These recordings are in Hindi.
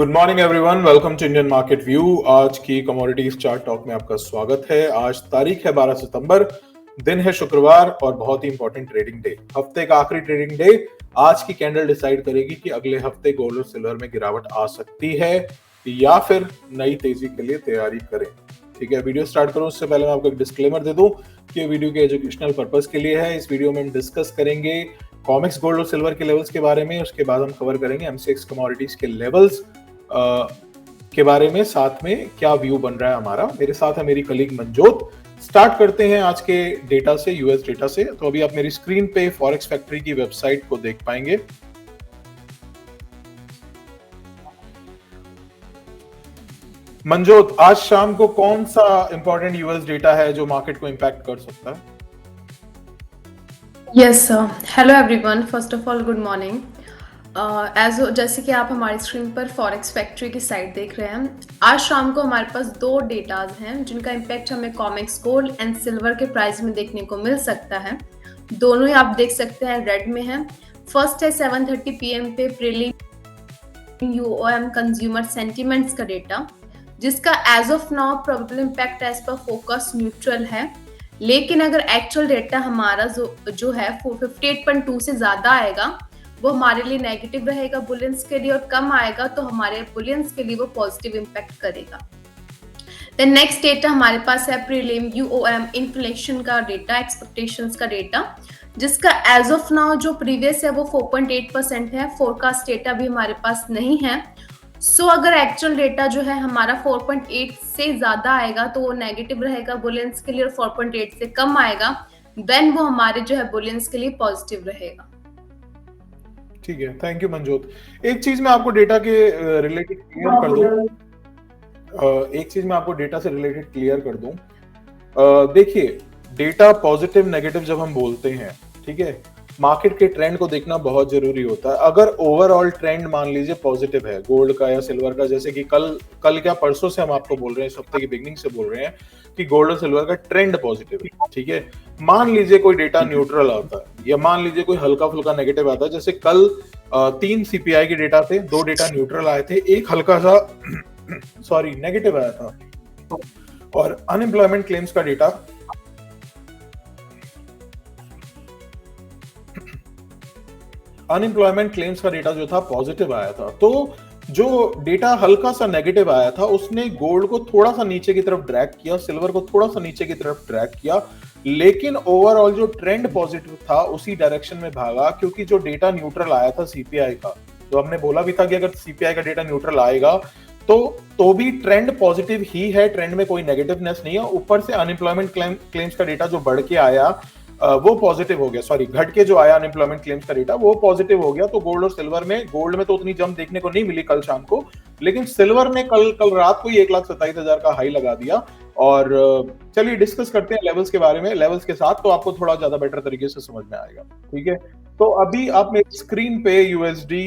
Good morning everyone, welcome to Indian market view. आज की कमोडिटीज चार्ट टॉक में आपका स्वागत है। आज तारीख है 12 सितंबर, दिन है शुक्रवार और बहुत ही इंपॉर्टेंट ट्रेडिंग डे, हफ्ते का आखिरी ट्रेडिंग डे। आज की कैंडल डिसाइड करेगी कि अगले हफ्ते गोल्ड और सिल्वर में गिरावट आ सकती है या फिर नई तेजी के लिए तैयारी करें। ठीक है, वीडियो स्टार्ट करूं उससे पहले मैं आपको एक डिस्क्लेमर दे दूं कि वीडियो के एजुकेशनल पर्पस के लिए है। इस वीडियो में हम डिस्कस करेंगे कॉमेक्स गोल्ड और सिल्वर के लेवल्स के बारे में, उसके बाद हम कवर करेंगे एमसीएक्स कमोडिटीज के लेवल्स के बारे में, साथ में क्या व्यू बन रहा है हमारा। मेरे साथ है मेरी कलीग मंजोत। स्टार्ट करते हैं आज के डेटा से, यूएस डेटा से। तो अभी आप मेरी स्क्रीन पे फॉरेक्स फैक्ट्री की वेबसाइट को देख पाएंगे। मंजोत, आज शाम को कौन सा इंपॉर्टेंट यूएस डेटा है जो मार्केट को इंपैक्ट कर सकता है? Yes sir, hello everyone. First of all good morning. जैसे कि आप हमारी स्क्रीन पर फॉरेक्स फैक्ट्री की साइट देख रहे हैं, आज शाम को हमारे पास दो डेटाज हैं जिनका इम्पैक्ट हमें कॉमेक्स गोल्ड एंड सिल्वर के प्राइस में देखने को मिल सकता है। दोनों ही आप देख सकते हैं रेड में है। फर्स्ट है 7:30 PM पे प्रीलिम यूओएम कंज्यूमर सेंटिमेंट्स का डेटा, जिसका as of now probable impact as पर फोकस न्यूट्रल है। लेकिन अगर एक्चुअल डेटा हमारा जो है 58.2 से ज्यादा आएगा, वो हमारे लिए नेगेटिव रहेगा बुलियंस के लिए, और कम आएगा तो हमारे बुलियंस के लिए वो पॉजिटिव इम्पैक्ट करेगा। देन नेक्स्ट डेटा हमारे पास है प्रीलिम यूओएम इन्फ्लेशन का डेटा, एक्सपेक्टेशंस का डेटा, जिसका एज ऑफ नाउ जो प्रीवियस है वो 4.8% है। फोरकास्ट डेटा भी हमारे पास नहीं है। सो अगर एक्चुअल डेटा जो है हमारा 4.8 से ज्यादा आएगा तो वो नेगेटिव रहेगा बुलियंस के लिए, और 4.8 से कम आएगा देन वो हमारे जो है बुलियंस के लिए पॉजिटिव रहेगा। ठीक है, थैंक यू मंजोत। एक चीज मैं आपको डेटा के रिलेटेड क्लियर कर दूं। देखिए, डेटा पॉजिटिव नेगेटिव जब हम बोलते हैं, ठीक है, मार्केट के ट्रेंड को देखना बहुत जरूरी होता है। अगर ओवरऑल ट्रेंड मान लीजिए पॉजिटिव है गोल्ड का या सिल्वर का, जैसे कि कल क्या परसों से हम आपको बोल रहे हैं, इस हफ्ते की बिगनिंग से बोल रहे हैं कि गोल्ड और सिल्वर का ट्रेंड पॉजिटिव है, ठीक है। मान लीजिए कोई डेटा न्यूट्रल आता है या मान लीजिए कोई हल्का फुल्का नेगेटिव आता है, जैसे कल 3 सीपीआई के डेटा थे, 2 डेटा न्यूट्रल आए थे, एक हल्का सा नेगेटिव आया था, और अनएम्प्लॉयमेंट क्लेम्स का डेटा जो था पॉजिटिव आया था। तो जो डेटा हल्का सा नेगेटिव आया था उसने गोल्ड को थोड़ा सा नीचे की तरफ ड्रैग किया, सिल्वर को थोड़ा सा नीचे की तरफ ड्रैग किया, लेकिन ओवरऑल जो ट्रेंड पॉजिटिव था उसी डायरेक्शन में भागा, क्योंकि जो डेटा न्यूट्रल आया था सीपीआई का, जो हमने बोला भी था कि अगर सीपीआई का डेटा न्यूट्रल आएगा तो भी ट्रेंड पॉजिटिव ही है, ट्रेंड में कोई नेगेटिवनेस नहीं है। ऊपर से अनएम्प्लॉयमेंट क्लेम्स का डेटा जो बढ़ के आया वो पॉजिटिव हो गया, घट के जो आया अनएम्प्लॉयमेंट क्लेम्स का डेटा वो पॉजिटिव हो गया। तो गोल्ड और सिल्वर में, गोल्ड में तो उतनी जंप देखने को नहीं मिली कल शाम को, लेकिन सिल्वर ने कल रात को ही 1,27,000 का हाई लगा दिया। और चलिए डिस्कस करते हैं लेवल्स के बारे में, लेवल्स के साथ तो आपको थोड़ा ज्यादा बेटर तरीके से समझ में आएगा, ठीक है। तो अभी आप मेरी स्क्रीन पे यूएसडी,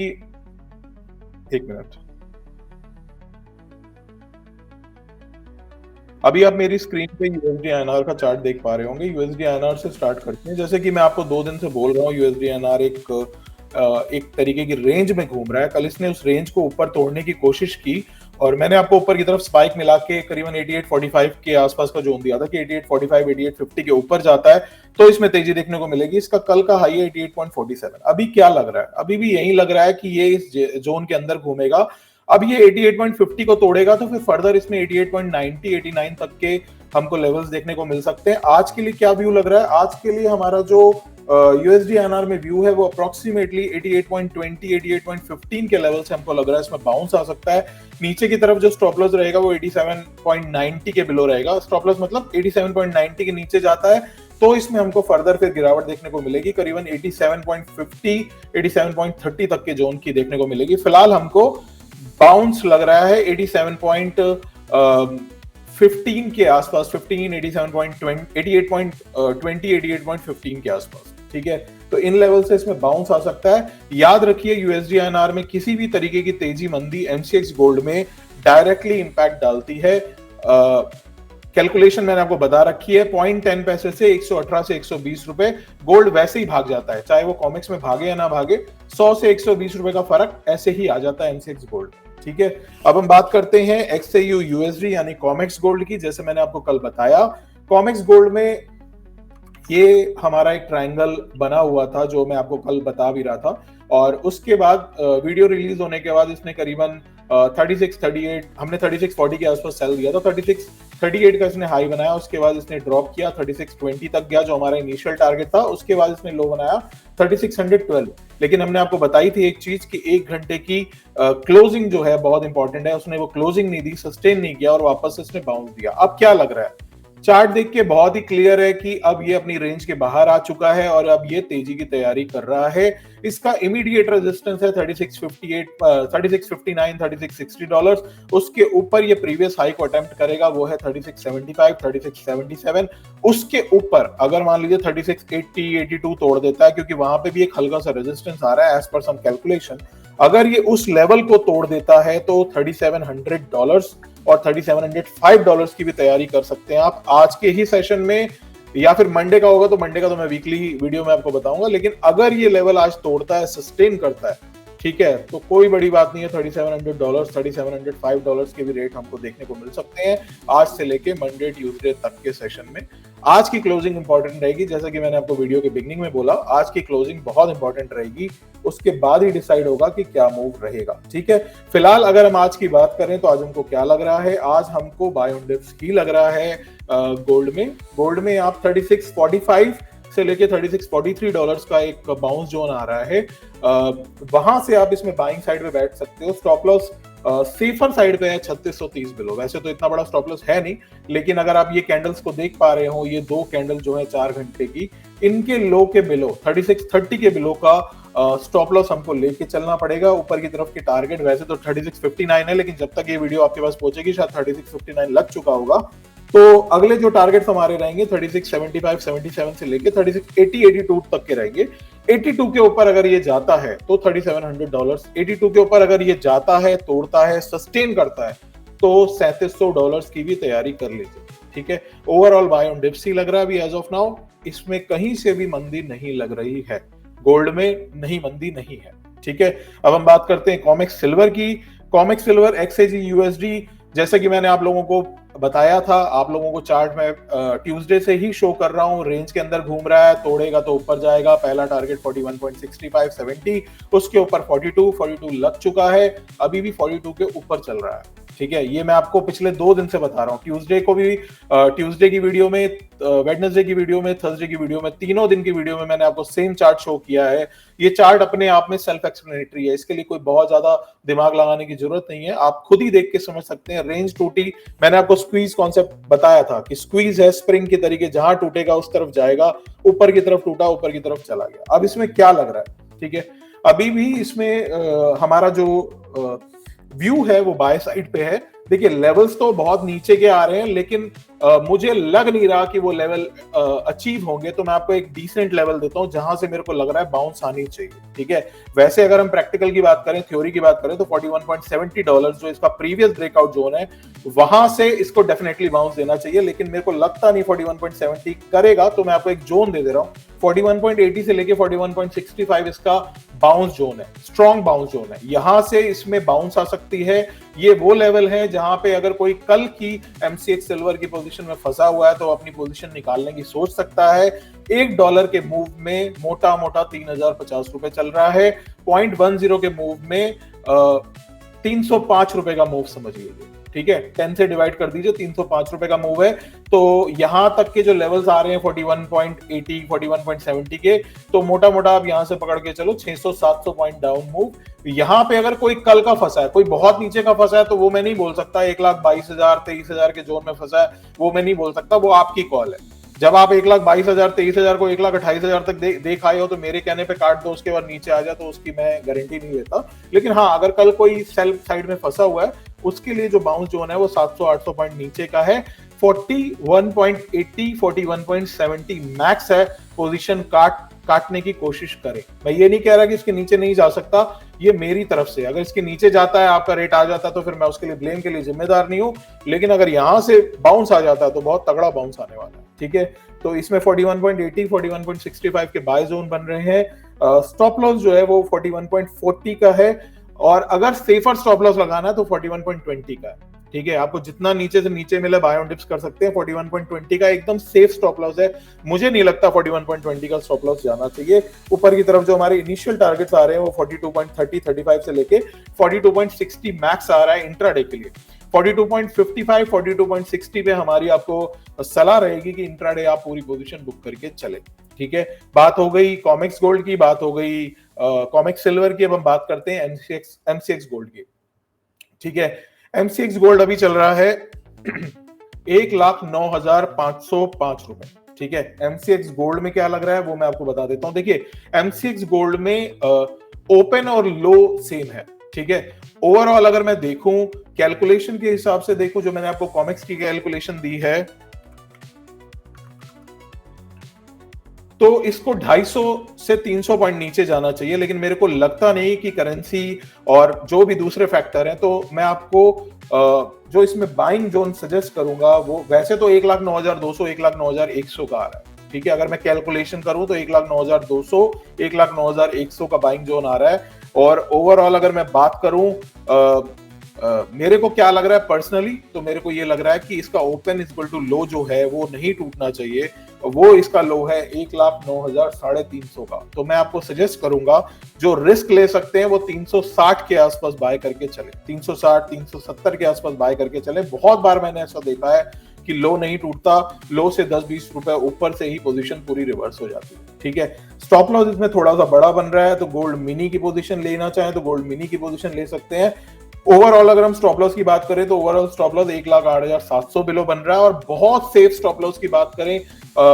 एक मिनट, अभी आप मेरी स्क्रीन पे यूएसडी आईएनआर का चार्ट देख पा रहे होंगे। यूएसडी आईएनआर से स्टार्ट करते हैं। जैसे कि मैं आपको 2 दिन से बोल रहा हूँ, यूएसडी आईएनआर एक तरीके की रेंज में घूम रहा है। कल इसने उस रेंज को ऊपर तोड़ने की कोशिश की, और मैंने आपको ऊपर की तरफ स्पाइक मिला के करीबन 88.45 के आसपास का जोन दिया था कि 88.45 88.50 के ऊपर जाता है तो इसमें तेजी देखने को मिलेगी। इसका कल का हाई है 88.47। अभी क्या लग रहा है? अभी भी यही लग रहा है कि ये इस जोन के अंदर घूमेगा। अब ये 88.50 को तोड़ेगा तो फिर फर्दर इसमें 88.90 89 तक के हमको लेवल्स देखने को मिल सकते हैं। आज के लिए क्या व्यू लग रहा है? आज के लिए हमारा जो यूएसडी आईएनआर में व्यू है वो अप्रोक्सीमेटली 88.20 88.15 के लेवल से हमको लग रहा है इसमें बाउंस आ सकता है। नीचे की तरफ जो स्टॉप लॉस रहेगा वो 87.90 के बिलो रहेगा। स्टॉप लॉस मतलब 87.90 के नीचे जाता है तो इसमें हमको फर्दर फिर गिरावट देखने को मिलेगी, करीबन 87.50 87.30 तक के जोन की देखने को मिलेगी। फिलहाल हमको बाउंस लग रहा है 87.15 के आसपास, 88.20 88.15 के आसपास, ठीक है। तो इन लेवल से इसमें बाउंस आ सकता है। याद रखिए, यूएसडी आईएनआर में किसी भी तरीके की तेजी मंदी एमसीएक्स गोल्ड में डायरेक्टली इंपैक्ट डालती है। कैलकुलेशन मैंने आपको बता रखी है, 0.10 पैसे से 118 से 120 रुपए गोल्ड वैसे ही भाग जाता है, चाहे वो कॉमिक्स में भागे या ना भागे, 100 से 120 रुपए का फर्क ऐसे ही आ जाता है एमसीएक्स गोल्ड। ठीक है, अब हम बात करते हैं XAU USD यानी कॉमिक्स गोल्ड की। जैसे मैंने आपको कल बताया, कॉमिक्स गोल्ड में ये हमारा एक ट्रायंगल बना हुआ था जो मैं आपको कल बता भी रहा था, और उसके बाद वीडियो रिलीज होने के बाद इसने करीबन 36-38, हमने 36-40 के आसपास सेल दिया था, 36-38 का इसने हाई बनाया, उसके बाद इसने ड्रॉप किया 36-20 तक गया जो हमारा इनिशियल टारगेट था, उसके बाद इसने लो बनाया 3612। लेकिन हमने आपको बताई थी एक चीज कि 1 घंटे की क्लोजिंग जो है बहुत इंपॉर्टेंट है, उसने वो क्लोजिंग नहीं दी, सस्टेन नहीं किया और वापस इसने बाउंस दिया। अब क्या लग रहा है, चार्ट देख के बहुत ही क्लियर है कि अब ये अपनी रेंज के बाहर आ चुका है और अब ये तेजी की तैयारी कर रहा है। इसका इमीडिएट रेजिस्टेंस है 3658, 3659, 3660 डॉलर्स। उसके ऊपर ये प्रीवियस हाई को अटेम्प्ट करेगा, वो है 3675, 3677। उसके ऊपर अगर मान लीजिए 3680, 82 तोड़ देता है, क्योंकि वहां पे भी एक हल्का सा रेजिस्टेंस आ रहा है एज पर सम कैलकुलेशन, अगर ये उस लेवल को तोड़ देता है तो $3700 और $3705 की भी तैयारी कर सकते हैं आप आज के ही सेशन में, या फिर मंडे का होगा तो मंडे का तो मैं वीकली वीडियो में आपको बताऊंगा। लेकिन अगर ये लेवल आज तोड़ता है, सस्टेन करता है, ठीक है, तो कोई बड़ी बात नहीं है, $3700, $3705 के भी रेट हमको देखने को मिल सकते हैं आज से लेके मंडे ट्यूसडे तक के सेशन में। आज की क्लोजिंग इंपॉर्टेंट रहेगी, जैसा कि मैंने आपको वीडियो के बिगनिंग में बोला, आज की क्लोजिंग बहुत इंपॉर्टेंट रहेगी, उसके बाद ही डिसाइड होगा कि क्या मूव रहेगा। ठीक है, फिलहाल अगर हम आज की बात करें तो आज हमको क्या लग रहा है, आज हमको बाय ऑन डिप्स ही लग रहा है गोल्ड में आप 3645 से लेके $3643 का एक बाउंस जोन आ रहा है, वहां से आप इसमें बाइंग साइड पे बैठ सकते हो। स्टॉप लॉस सेफर साइड पे है 3630 बिलो, वैसे तो इतना बड़ा स्टॉप लॉस है नहीं, लेकिन अगर आप ये कैंडल्स को देख पा रहे हो, ये दो कैंडल जो है 4 घंटे की, इनके लो के बिलो 3630 के बिलो का स्टॉप लॉस हमको लेके चलना पड़ेगा। ऊपर की तरफ की टारगेट वैसे तो 3659 है, लेकिन जब तक ये वीडियो आपके पास पहुंचेगी शायद 3659 लग चुका होगा। तो अगले जो टारगेट हमारे रहेंगे 3675, 77 से लेके 3680, 82 तक के रहेंगे। 82 के ऊपर अगर ये जाता है तो $3700, 82 के ऊपर अगर ये जाता है, तोड़ता है, सस्टेन करता है, तो $3700 की भी तैयारी कर लीजिए। ठीक है, ओवरऑल बाय ऑन डिप्स ही लग रहा है अभी एज ऑफ नाउ, इसमें कहीं से भी मंदी नहीं लग रही है, गोल्ड में नहीं मंदी नहीं है। ठीक है, अब हम बात करते हैं कॉमेक्स सिल्वर की। कॉमेक्स सिल्वर XAG USD, जैसा कि मैंने आप लोगों को बताया था, आप लोगों को चार्ट में ट्यूसडे से ही शो कर रहा हूं, रेंज के अंदर घूम रहा है, तोड़ेगा तो ऊपर जाएगा। पहला टारगेट 41.65, 70, उसके ऊपर 42 लग चुका है, अभी भी 42 के ऊपर चल रहा है। ठीक है, ये मैं आपको पिछले 2 दिन से बता रहा हूँ, ट्यूसडे को भी, ट्यूसडे की वीडियो में, वेडनेसडे की वीडियो में, थर्सडे की वीडियो में, तीनों दिन की वीडियो में मैंने आपको सेम चार्ट शो किया है। ये चार्ट अपने आप में सेल्फ एक्सप्लेनेटरी है, इसके लिए कोई बहुत ज्यादा दिमाग लगाने की जरूरत नहीं है, आप खुद ही देख के समझ सकते हैं। रेंज टूटी, मैंने आपको स्क्वीज कॉन्सेप्ट बताया था कि स्क्वीज है स्प्रिंग के तरीके, जहां टूटेगा उस तरफ जाएगा, ऊपर की तरफ टूटा, ऊपर की तरफ चला गया। अब इसमें क्या लग रहा है, ठीक है, अभी भी इसमें हमारा जो व्यू है वो बाय साइड पे है। देखिए लेवल्स तो बहुत नीचे के आ रहे हैं, लेकिन मुझे लग नहीं रहा कि वो लेवल अचीव होंगे, तो मैं आपको एक डिसेंट लेवल देता हूं जहां से मेरे को लग रहा है बाउंस आनी चाहिए। ठीक है, वैसे अगर हम प्रैक्टिकल की बात करें, थ्योरी की बात करें, तो $41.70 जो इसका प्रीवियस ब्रेकआउट जोन है, वहां से इसको डेफिनेटली बाउंस देना चाहिए, लेकिन मेरे को लगता नहीं 41.70 करेगा, तो मैं आपको एक जोन दे दे रहा हूं। 41.80 से लेके 41.65 इसका बाउंस जोन है, स्ट्रॉन्ग बाउंस जोन है, यहां से इसमें बाउंस आ सकती है। ये वो लेवल है जहां पे अगर कोई कल की MCX सिल्वर की पोजीशन में फंसा हुआ है तो अपनी पोजीशन निकालने की सोच सकता है। $1 के मूव में मोटा मोटा $3050 चल रहा है, 0.10 के मूव में $305 का मूव समझ लीजिए। ठीक है, 10 से डिवाइड कर दीजिए, $305 का मूव है। तो यहां तक के जो लेवल्स आ रहे हैं 41.80, 41.70 के, तो मोटा मोटा आप यहां से पकड़ के चलो 600-700 पॉइंट डाउन मूव। यहां पे अगर कोई कल का फंसा है, कोई बहुत नीचे का फंसा है, तो वो मैं नहीं बोल सकता। 1,22,000, 23,000 के जोन में फंसा है, वो मैं नहीं बोल सकता, वो आपकी कॉल है। जब आप 1,22,000, 23,000 को 1,28,000 तक देख आए हो, तो मेरे कहने पे काट दो, उसके बाद नीचे आ जाए, तो उसकी मैं गारंटी नहीं लेता। लेकिन हाँ, अगर कल कोई सेल साइड में फंसा हुआ है, उसके लिए जो बाउंस जोन है वो 700-800 पॉइंट नीचे का है। 41.80, 41.70 मैक्स है, पोजीशन काट काटने की कोशिश करें। मैं ये नहीं कह रहा कि इसके नीचे नहीं जा सकता, ये मेरी तरफ से, अगर इसके नीचे जाता है आपका रेट आ जाता है तो फिर मैं उसके लिए ब्लेम के लिए जिम्मेदार नहीं हूं, लेकिन अगर यहां से बाउंस आ जाता है तो बहुत तगड़ा बाउंस आने वाला है। ठीक है, तो इसमें 41.80 41.65 के बाय जोन बन रहे हैं। स्टॉप लॉस जो है वो 41.40 का है, और अगर सेफर स्टॉप लॉस लगाना है तो 41.20 का है। ठीक है, आपको जितना नीचे से नीचे मिले बाय ऑन डिप्स कर सकते हैं। 41.20 का एकदम सेफ स्टॉप लॉस है, मुझे नहीं लगता 41.20 का स्टॉप लॉस जाना चाहिए। ऊपर की तरफ जो हमारे इनिशियल टारगेट्स आ रहे हैं वो 42.30 35 से लेके 42.60 मैक्स आ रहा है इंट्राडे के लिए। 42.55 42.60 पे हमारी आपको सलाह रहेगी कि इंट्राडे आप पूरी पोजीशन बुक करके चले। ठीक है, बात हो गई कॉमेक्स गोल्ड की, बात हो गई कॉमेक्स सिल्वर की। अब हम बात करते हैं एमसीएक्स गोल्ड की। ठीक है, एमसीएक्स गोल्ड अभी चल रहा है 1,09,505 रुपए। ठीक है, एमसीएक्स गोल्ड में क्या लग रहा है वो मैं आपको बता देता हूं। देखिए, एमसीएक्स गोल्ड में ओपन और लो सेम है। ठीक है, ओवरऑल अगर मैं देखूं कैलकुलेशन के हिसाब से, देखूं जो मैंने आपको कॉमेक्स की कैलकुलेशन दी है, तो इसको 250 से 300 पॉइंट नीचे जाना चाहिए, लेकिन मेरे को लगता नहीं कि करेंसी और जो भी दूसरे फैक्टर हैं, तो मैं आपको जो इसमें बाइंग जोन सजेस्ट करूंगा वो वैसे तो 1,09,200 1,09,100 का आ रहा है। ठीक है, अगर मैं कैलकुलेशन करूं तो 1,09,200 1,09,100 का बाइंग जोन आ रहा है। और ओवरऑल अगर मैं बात करूं मेरे को क्या लग रहा है पर्सनली, तो मेरे को ये लग रहा है कि इसका ओपन इक्वल टू लो जो है वो नहीं टूटना चाहिए। वो इसका लो है 1,09,350 का। तो मैं आपको सजेस्ट करूंगा जो रिस्क ले सकते हैं वो 360 के आसपास बाय करके चले, 360 370 के आसपास बाय करके चले। बहुत बार मैंने ऐसा देखा है कि लो नहीं टूटता, लो से 10-20 रुपए ऊपर से ही पोजीशन पूरी रिवर्स हो जाती है। ठीक है, स्टॉप लॉस इसमें थोड़ा सा बड़ा बन रहा है, तो गोल्ड मिनी की पोजीशन लेना चाहें तो गोल्ड मिनी की पोजीशन ले सकते हैं। ओवरऑल अगर हम स्टॉप लॉस की बात करें तो ओवरऑल स्टॉप लॉस 1,08,700 बिलो बन रहा है। और बहुत सेफ स्टॉप लॉस की बात करें,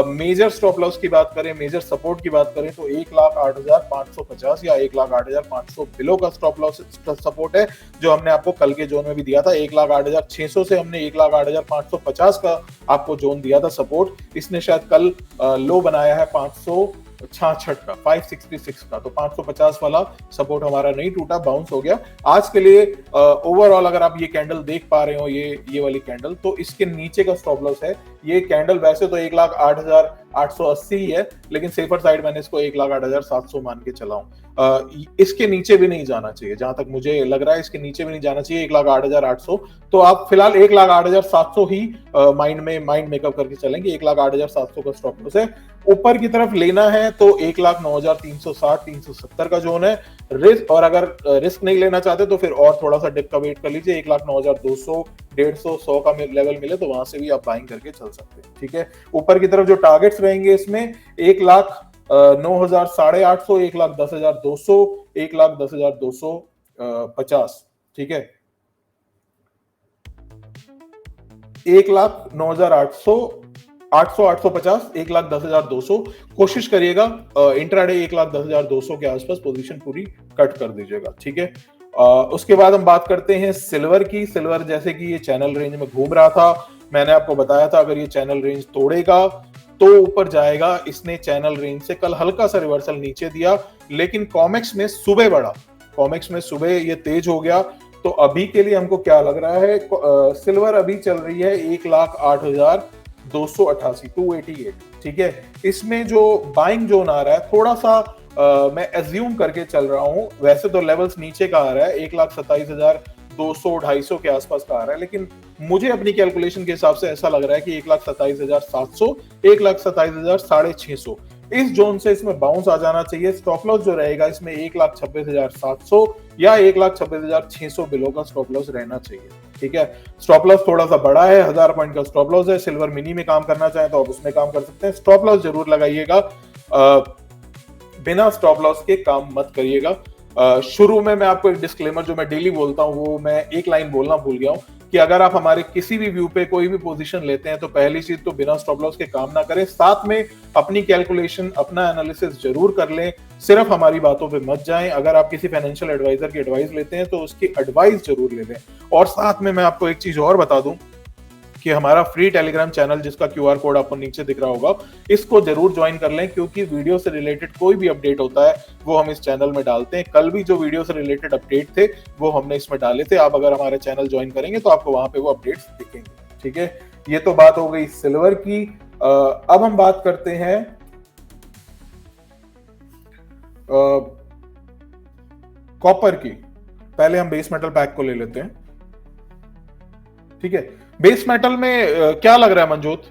मेजर स्टॉप लॉस की बात करें, मेजर सपोर्ट की बात करें तो 1,08,550 या 1,08,500 बिलो का स्टॉप लॉस सपोर्ट है, जो हमने आपको कल के जोन में भी दिया था। 1,08,600 से हमने 1,08,550 का आपको जोन दिया था सपोर्ट। इसने शायद कल लो बनाया है 566 का, 566 का, तो 550 वाला सपोर्ट हमारा नहीं टूटा, बाउंस हो गया। आज के लिए ओवरऑल अगर आप ये कैंडल देख पा रहे हो, ये वाली कैंडल, तो इसके नीचे का स्टॉप लॉस है। ये कैंडल वैसे तो 1,08,880 ही है, लेकिन सेफर साइड मैंने इसको 1,08,700 मान के चला हूं। इसके नीचे भी नहीं जाना चाहिए, जहां तक मुझे लग रहा है इसके नीचे भी नहीं जाना चाहिए 1,08,800। तो आप फिलहाल 1,08,700 ही माइंड मेकअप करके चलेंगे। 1,08,700 का स्टॉप लॉस है। ऊपर की तरफ लेना है तो 1,09,360 370 का जोन है रिस्क, और अगर रिस्क नहीं लेना चाहते तो फिर और थोड़ा सा डिप का वेट कर लीजिए। 1,09,200 150 100 का लेवल मिले तो वहां से भी आप बाइंग करके चल सकते हैं। ठीक है, ऊपर की तरफ जो टारगेट्स रहेंगे इसमें 1,09,850 1,10,200 1,10,250। ठीक है, 1,09,800 800 850 1,10,200 कोशिश करिएगा इंट्राडे 1,10,200 के आसपास पोजीशन पूरी कट कर दीजिएगा। ठीक है, उसके बाद हम बात करते हैं सिल्वर की। सिल्वर जैसे कि ये चैनल रेंज में घूम रहा था, मैंने आपको बताया था अगर ये चैनल रेंज तोड़ेगा तो ऊपर जाएगा। इसने चैनल रेंज से कल हल्का सा रिवर्सल नीचे दिया, लेकिन कॉमेक्स में सुबह बढ़ा, कॉमेक्स में सुबह ये तेज हो गया। तो अभी के लिए हमको क्या लग रहा है, सिल्वर अभी चल रही है 1,08,288 288। ठीक है, इसमें जो बाइंग जोन आ रहा है थोड़ा सा मैं एज्यूम करके चल रहा हूं, वैसे तो लेवल्स नीचे का आ रहा है 1,27,200 250 के आसपास का आ रहा है, लेकिन मुझे अपनी कैलकुलेशन के हिसाब से ऐसा लग रहा है कि 1,27,700 1,27,650 इस जोन से इसमें बाउंस आ जाना चाहिए। स्टॉप लॉस जो रहेगा इसमें 1,26,700 या 1,26,600 बिलो का स्टॉप लॉस रहना चाहिए। ठीक है, स्टॉप लॉस थोड़ा सा बड़ा है, 1000 पॉइंट का स्टॉप लॉस है। सिल्वर मिनी में काम करना चाहे तो आप उसमें काम कर सकते हैं। स्टॉप लॉस जरूर लगाइएगा, बिना स्टॉप लॉस के काम मत करिएगा। शुरू में मैं आपको एक डिस्क्लेमर जो मैं डेली बोलता हूं, वो मैं एक लाइन बोलना भूल गया हूं कि अगर आप हमारे किसी भी व्यू पे कोई भी पोजीशन लेते हैं तो पहली चीज तो बिना स्टॉप लॉस के काम ना करें, साथ में अपनी कैलकुलेशन अपना एनालिसिस जरूर कर लें, सिर्फ हमारी बातों पे मत जाएं। अगर आप किसी फाइनेंशियल एडवाइजर की एडवाइस लेते हैं तो उसकी एडवाइस जरूर ले लें। और साथ में मैं आपको एक चीज और बता दूं कि हमारा फ्री टेलीग्राम चैनल जिसका क्यूआर कोड आपको नीचे दिख रहा होगा, इसको जरूर ज्वाइन कर लें, क्योंकि वीडियो से रिलेटेड कोई भी अपडेट होता है वो हम इस चैनल में डालते हैं। कल भी जो वीडियो से रिलेटेड अपडेट थे वो हमने इसमें डाले थे। आप अगर हमारे चैनल ज्वाइन करेंगे तो आपको वहां पे वो अपडेट्स दिखेंगे। ठीक है, ये तो बात हो गई सिल्वर की। अब हम बात करते हैं कॉपर की। पहले हम बेस मेटल पैक को ले लेते हैं। ठीक है, बेस मेटल में क्या लग रहा है मंजोत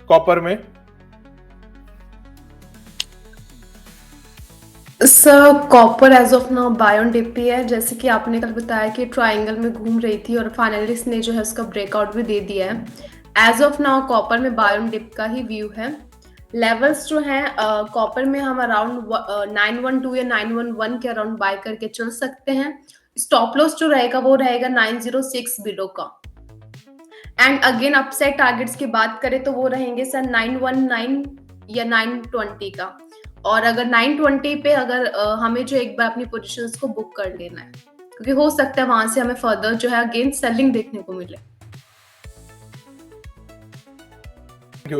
कॉपर में? Sir copper as of now buy on dip ही है। जैसे कि आपने कल बताया कि ट्रायंगल में घूम रही थी और फाइनली इसने जो है उसका ब्रेकआउट भी दे दिया है। एज ऑफ नाउ कॉपर में बाय ऑन डिप का ही व्यू है। लेवल्स जो हैं कॉपर में हम अराउंड 912 या 911 के अराउंड बाय करके चल सकते हैं। स्टॉप लॉस जो रहेगा वो रहेगा 906 बिलो का। एंड अगेन अपसाइड टारगेट्स की बात करें तो वो रहेंगे सर 919 या 920 का। और अगर 920 पे अगर हमें जो एक बार अपनी पोजीशंस को बुक कर लेना है, क्योंकि हो सकता है वहां से हमें फर्दर जो है अगेन सेलिंग देखने को मिले।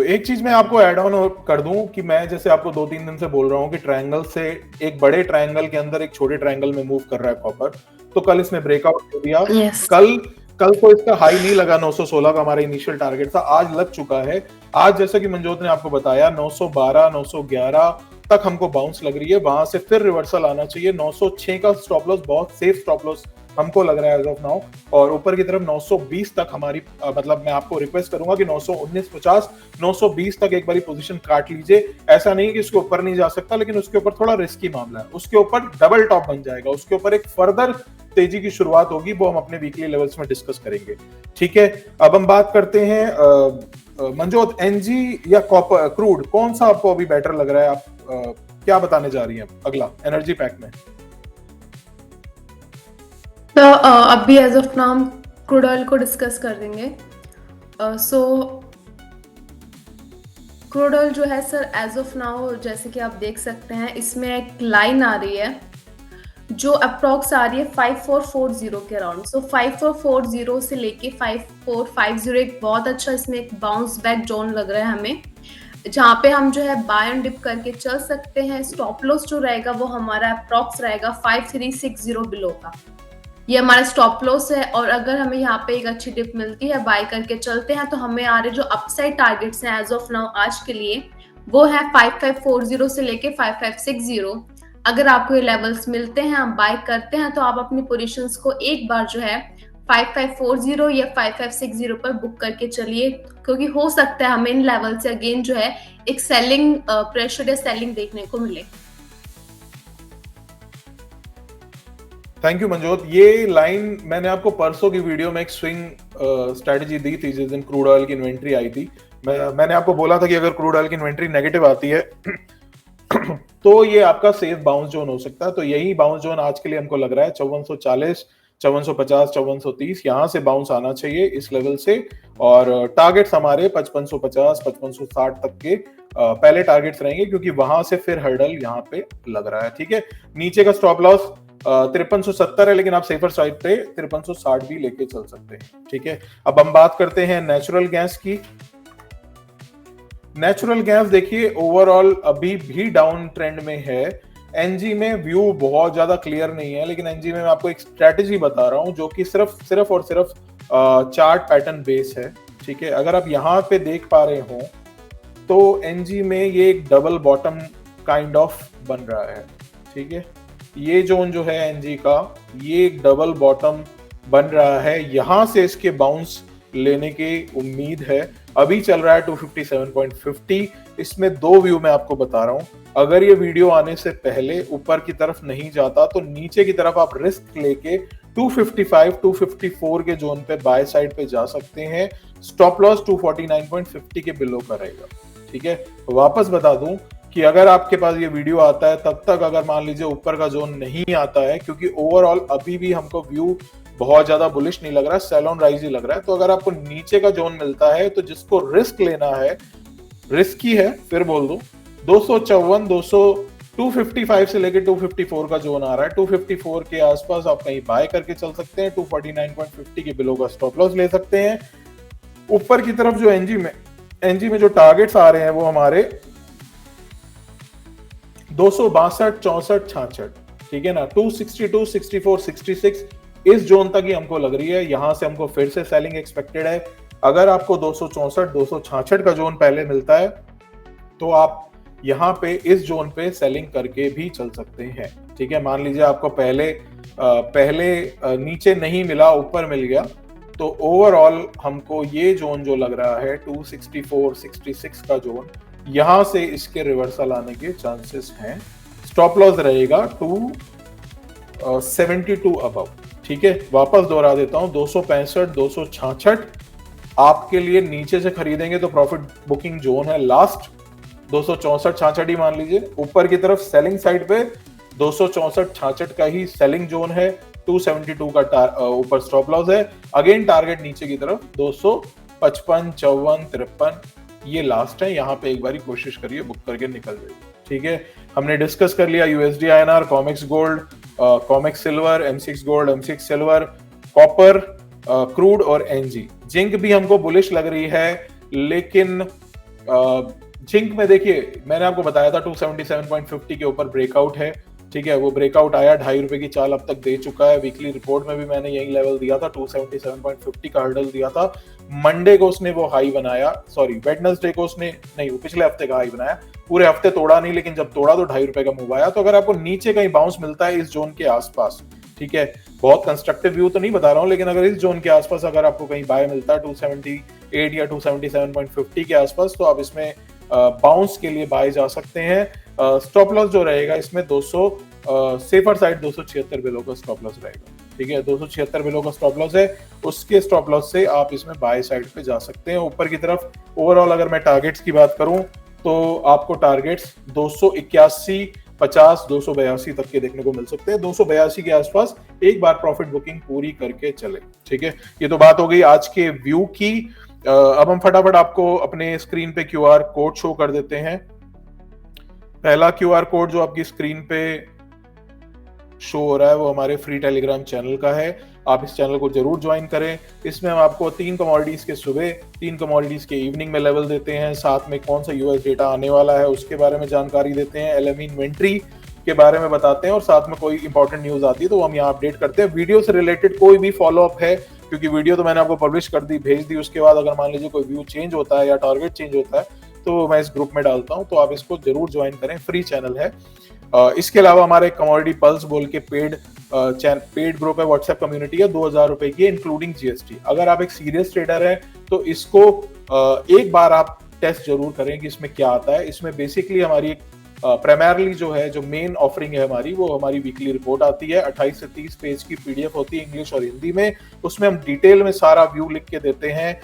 एक चीज मैं आपको ऐड ऑन कर दूं कि मैं जैसे आपको 2-3 दिन से बोल रहा हूं कि ट्रायंगल से एक बड़े ट्रायंगल के अंदर एक छोटे ट्रायंगल में मूव कर रहा है कॉपर। तो कल इसने ब्रेकआउट कर दिया। Yes. कल तो इसका हाई नहीं लगा, 916 का हमारा इनिशियल टारगेट था, आज लग चुका है। आज जैसा कि मंजोत ने आपको बताया 912 911 तक हमको बाउंस लग रही है, वहां से फिर रिवर्सल आना चाहिए। 906 का स्टॉप लॉस बहुत सेफ स्टॉप लॉस हमको लग रहा है एज ऑफ नाउ। और ऊपर की तरफ 920 तक हमारी मतलब मैं आपको रिक्वेस्ट करूंगा कि 919.50 920 तक एक बारी पोजीशन काट लीजिए। ऐसा नहीं कि उसके ऊपर नहीं जा सकता, लेकिन उसके ऊपर थोड़ा रिस्की मामला है। उसके ऊपर डबल टॉप बन जाएगा, उसके ऊपर एक फर्दर तेजी की शुरुआत होगी, वो हम अपने वीकली लेवल्स में डिस्कस करेंगे। ठीक है, अब हम बात करते हैं मंजोत, एनजी या कॉपर क्रूड, कौन सा आपको अभी बेटर लग रहा है? आप क्या बताने जा रही हैं अगला एनर्जी पैक में? तो अभी एज ऑफ नाउ हम क्रूड ऑयल को डिस्कस कर देंगे। सो क्रूड ऑयल जो है सर एज ऑफ नाउ जैसे कि आप देख सकते हैं इसमें एक लाइन आ रही है जो अप्रॉक्स आ रही है 5440 के अराउंड। सो 5440 से लेके 5450 एक बहुत अच्छा इसमें एक बाउंस बैक जोन लग रहा है हमें, जहाँ पे हम जो है बाय एंड डिप करके चल सकते हैं। स्टॉप लॉस जो रहेगा वो हमारा अप्रॉक्स रहेगा 5360 बिलो का, ये हमारा स्टॉप लॉस है। और अगर हमें यहाँ पे एक अच्छी डिप मिलती है बाय करके चलते हैं तो हमें आ रहे जो अपसाइड टारगेट्स हैं एज ऑफ नाउ आज के लिए वो है 5540 से लेके 5560। अगर आपको ये लेवल्स मिलते हैं, आप बाय करते हैं तो आप अपनी पोजीशंस को एक बार जो है 5540 या 5560 पर बुक करके चलिए, क्योंकि हो सकता है हमें इन लेवल से अगेन जो है एक सेलिंग प्रेशर या सेलिंग देखने को मिले। Thank you Manjot. ये लाइन मैंने आपको परसों की वीडियो में एक स्विंग स्ट्रेटजी दी थी जिस दिन क्रूड ऑयल की इन्वेंट्री आई थी। मैंने आपको बोला था कि अगर क्रूड ऑयल की इन्वेंट्री नेगेटिव आती है तो ये आपका सेफ बाउंस जोन हो सकता है। तो यही बाउंस जोन आज के लिए हमको लग रहा है 5440 5450 5430, यहाँ से बाउंस आना चाहिए इस लेवल से। और टारगेट्स हमारे 5550 5560 तक के पहले टारगेट्स रहेंगे, क्योंकि वहां से फिर हर्डल यहाँ पे लग रहा है। ठीक है, नीचे का स्टॉप लॉस 5370 है, लेकिन आप सेफर साइड पे 5360 भी लेके चल सकते हैं। ठीक है, अब हम बात करते हैं नेचुरल गैस की। नेचुरल गैस देखिए ओवरऑल अभी भी डाउन ट्रेंड में है। एनजी में व्यू बहुत ज्यादा क्लियर नहीं है, लेकिन एनजी में मैं आपको एक स्ट्रेटेजी बता रहा हूं जो कि सिर्फ और सिर्फ चार्ट पैटर्न बेस है। ठीक है, अगर आप यहाँ पे देख पा रहे हो तो एनजी में ये एक डबल बॉटम काइंड ऑफ बन रहा है। ठीक है, ये जोन जो है एनजी का, ये एक डबल बॉटम बन रहा है, यहां से इसके बाउंस लेने की उम्मीद है। अभी चल रहा है 257.50। इसमें दो व्यू मैं आपको बता रहा हूं। अगर ये वीडियो आने से पहले ऊपर की तरफ नहीं जाता तो नीचे की तरफ आप रिस्क लेके 255 254 के जोन पे बाय साइड पे जा सकते हैं। स्टॉप लॉस 249.50 के बिलो का रहेगा। ठीक है, वापस बता दूं कि अगर आपके पास ये वीडियो आता है तब तक अगर मान लीजिए ऊपर का जोन नहीं आता है, क्योंकि ओवरऑल अभी भी हमको व्यू बहुत ज्यादा बुलिश नहीं लग रहा है, सेल ऑन राइज ही लग रहा है। तो अगर आपको नीचे का जोन मिलता है तो जिसको रिस्क लेना है, रिस्की है फिर बोल दो, 254 255 से लेके 254 का जोन आ रहा है। 254 के आसपास आप कहीं बाय करके चल सकते हैं। 249.50 के बिलो का स्टॉप लॉस ले सकते हैं। ऊपर की तरफ जो एनजी में जो टारगेट्स आ रहे हैं वो हमारे 262, 64, 66, ठीक है ना, 262, 64, 66 इस जोन तक ही हमको लग रही है। यहां से हमको फिर से सेलिंग एक्सपेक्टेड है। अगर आपको 264, 266 का जोन पहले मिलता है तो आप यहाँ पे इस जोन पे सेलिंग करके भी चल सकते हैं, ठीक है। मान लीजिए आपको पहले नीचे नहीं मिला, ऊपर मिल गया, तो ओवरऑल हमको ये जोन जो लग रहा है 264, 66 का जोन, यहां से इसके रिवर्सल आने के चांसेस हैं। स्टॉप लॉस रहेगा 272 अबव, ठीक है। वापस दोहरा देता हूं, 265, 266 आपके लिए नीचे से खरीदेंगे तो प्रॉफिट बुकिंग जोन है लास्ट 264, 66 ही मान लीजिए। ऊपर की तरफ सेलिंग साइड पे 264, 66 का ही सेलिंग जोन है। 272 का ऊपर स्टॉप लॉस है। अगेन टारगेट नीचे की तरफ 255, 54, 53 ये लास्ट है। यहाँ पे एक बारी कोशिश करिए बुक करके निकल जाइए, ठीक है। हमने डिस्कस कर लिया USD INR, COMEX gold, COMEX silver, M6 gold, M6 silver, copper, crude और एनजी। जिंक भी हमको बुलिश लग रही है, लेकिन जिंक में देखिए मैंने आपको बताया था 277.50 के ऊपर ब्रेकआउट है, ठीक है। वो ब्रेकआउट आया, ₹2.5 की चाल अब तक दे चुका है। वीकली रिपोर्ट में भी मैंने यही लेवल दिया था, 277.50 का हर्डल दिया था। मंडे को उसने वो हाई बनाया, सॉरी वेडनेसडे को उसने नहीं, वो पिछले हफ्ते का हाई बनाया। पूरे हफ्ते तोड़ा नहीं, लेकिन जब तोड़ा तो ₹2.5 का मूव आया। तो अगर आपको नीचे कहीं बाउंस मिलता है इस जोन के आसपास, ठीक है, बहुत कंस्ट्रक्टिव व्यू तो नहीं बता रहा हूँ, लेकिन अगर इस जोन के आसपास अगर आपको कहीं बाय मिलता है 278 या 277.50 के आसपास, तो आप इसमें बाउंस के लिए बाय जा सकते हैं। स्टॉप लॉस जो रहेगा इसमें 200 सेफर साइड 276 बिलो का स्टॉप लॉस रहेगा, ठीक है। 276 बिलो का स्टॉप लॉस है, उसके स्टॉप लॉस से आप इसमें बाय साइड पे जा सकते हैं। ऊपर की तरफ ओवरऑल अगर मैं टारगेट्स की बात करूं तो आपको टारगेट्स 281, 50, 282 तक के देखने को मिल सकते हैं। 282 के आसपास एक बार प्रॉफिट बुकिंग पूरी करके चले, ठीक है। ये तो बात हो गई आज के व्यू की। अब हम फटाफट आपको अपने स्क्रीन पे क्यूआर कोड शो कर देते हैं। पहला क्यूआर कोड जो आपकी स्क्रीन पे शो हो रहा है वो हमारे फ्री टेलीग्राम चैनल का है। आप इस चैनल को जरूर ज्वाइन करें। इसमें हम आपको 3 कमोडिटीज के सुबह, 3 कमोडिटीज के इवनिंग में लेवल देते हैं। साथ में कौन सा यूएस डेटा आने वाला है उसके बारे में जानकारी देते हैं, एलएमई इन्वेंट्री के बारे में बताते हैं, और साथ में कोई इंपॉर्टेंट न्यूज आती है तो हम यहाँ अपडेट करते हैं। वीडियो से रिलेटेड कोई भी फॉलोअप है, क्योंकि वीडियो तो मैंने आपको पब्लिश कर दी, भेज दी, उसके बाद अगर मान लीजिए कोई व्यू चेंज होता है या टारगेट चेंज होता है तो मैं इस ग्रुप में डालता हूं, तो आप इसको जरूर ज्वाइन करें, फ्री चैनल है। इसके अलावा हमारे कमोडिटी पल्स बोल के पेड ग्रुप है, व्हाट्सएप कम्युनिटी है, ₹2000 की इंक्लूडिंग जीएसटी। अगर आप एक सीरियस ट्रेडर है तो इसको एक बार आप टेस्ट जरूर करें कि इसमें क्या आता है। इसमें बेसिकली हमारी प्राइमरली जो है, जो मेन ऑफरिंग है हमारी, वो हमारी वीकली रिपोर्ट आती है। 28 से 30 पेज की पीडीएफ होती है इंग्लिश और हिंदी में। उसमें हम डिटेल में सारा व्यू लिख के देते हैं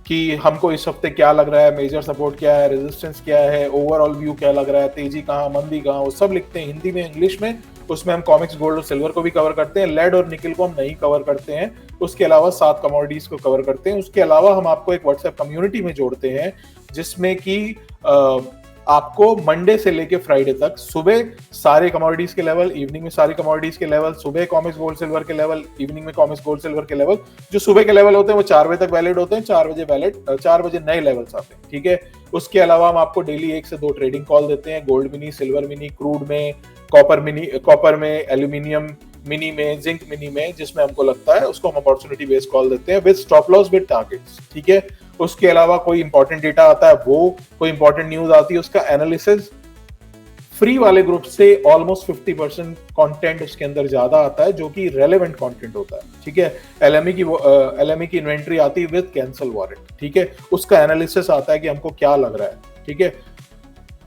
कि हमको इस हफ्ते क्या लग रहा है, मेजर सपोर्ट क्या है, रेजिस्टेंस क्या है, ओवरऑल व्यू क्या लग रहा है, तेजी कहाँ, मंदी कहाँ, वो सब लिखते हैं हिंदी में, इंग्लिश में। उसमें हम कॉमिक्स गोल्ड और सिल्वर को भी कवर करते हैं, लेड और निकल को हम नहीं कवर करते हैं। उसके अलावा 7 कमोडिटीज को कवर करते हैं। उसके अलावा हम आपको एक व्हाट्सएप कम्युनिटी में जोड़ते हैं, जिसमें कि आपको मंडे से लेके फ्राइडे तक सुबह सारे कमोडिटीज के लेवल, इवनिंग में सारी कमोडिटीज के लेवल, सुबह कॉमिक्स गोल्ड सिल्वर के लेवल, इवनिंग में कॉमिक्स गोल्ड सिल्वर के लेवल। जो सुबह के लेवल होते हैं वो 4 बजे तक वैलिड होते हैं, 4 बजे नए लेवल्स आते हैं, ठीक है। उसके अलावा हम आपको डेली 1 से 2 ट्रेडिंग कॉल देते हैं, gold mini, silver mini, crude में, कॉपर में, एल्यूमिनियम मिनी में, जिंक मिनी में, जिसमें हमको लगता है उसको हम अपॉर्चुनिटी बेस्ड कॉल देते हैं, with stop loss, with targets, ठीक है। उसके अलावा कोई इंपॉर्टेंट डेटा आता है, वो कोई इंपॉर्टेंट न्यूज आती है, उसका एनालिसिस फ्री वाले ग्रुप से ऑलमोस्ट 50% कंटेंट उसके अंदर ज्यादा आता है, जो कि रेलेवेंट कंटेंट होता है, ठीक है। एलएमई की इन्वेंट्री आती है विद कैंसल वारंट, ठीक है। उसका एनालिसिस आता है कि हमको क्या लग रहा है, ठीक है।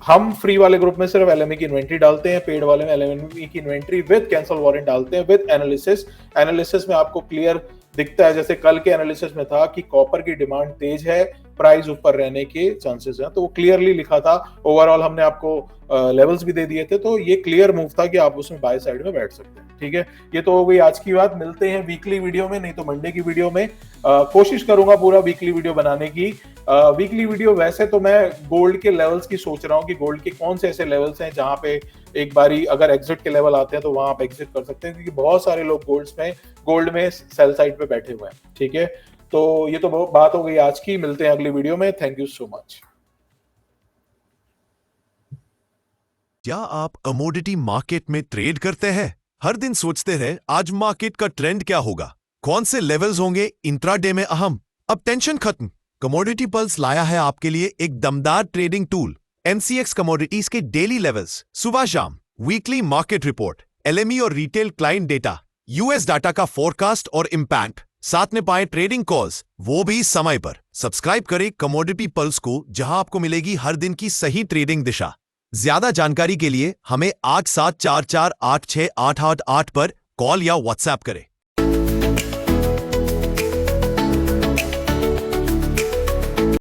हम फ्री वाले ग्रुप में सिर्फ एलएमई की इन्वेंट्री डालते हैं, पेड वाले में एलएमई की इन्वेंट्री विद कैंसल वारंट डालते हैं, विद एनालिसिस। एनालिसिस में आपको क्लियर दिखता है, जैसे कल के एनालिसिस में था कि कॉपर की डिमांड तेज है, प्राइस ऊपर रहने के चांसेस हैं, तो वो क्लियरली लिखा था। ओवरऑल हमने आपको लेवल्स भी दे दिए थे, तो ये क्लियर मूव था कि आप उसमें बाय साइड में बैठ सकते हैं, ठीक है। ये तो हो गई आज की बात। मिलते हैं वीकली वीडियो में, नहीं तो मंडे की वीडियो में। कोशिश करूंगा पूरा वीकली वीडियो बनाने की। वीकली वीडियो वैसे तो मैं गोल्ड के लेवल्स की सोच रहा हूँ कि गोल्ड के कौन से ऐसे लेवल्स हैं जहां पे एक बारी अगर एग्जिट के लेवल आते हैं तो वहां आप एग्जिट कर सकते हैं, क्योंकि बहुत सारे लोग गोल्ड में सेल साइड पे बैठे हुए हैं, ठीक है। तो ये तो बात हो गई आज की, मिलते हैं अगली वीडियो में। Thank you so much. क्या आप कमोडिटी मार्केट में ट्रेड करते हैं? हर दिन सोचते रहे आज मार्केट का ट्रेंड क्या होगा, कौन से लेवल्स होंगे इंट्राडे में अहम। अब टेंशन खत्म, कमोडिटी पल्स लाया है आपके लिए एक दमदार ट्रेडिंग टूल। एनसीएक्स कमोडिटीज के डेली लेवल्स, सुबह शाम, वीकली मार्केट रिपोर्ट, एलएमई और retail client data, US data का फोरकास्ट और इम्पैक्ट, साथ में पाए ट्रेडिंग कॉल्स, वो भी समय पर। सब्सक्राइब करें कमोडिटी पल्स को, जहां आपको मिलेगी हर दिन की सही ट्रेडिंग दिशा। ज्यादा जानकारी के लिए हमें 8744868888 पर कॉल या व्हाट्सएप करें।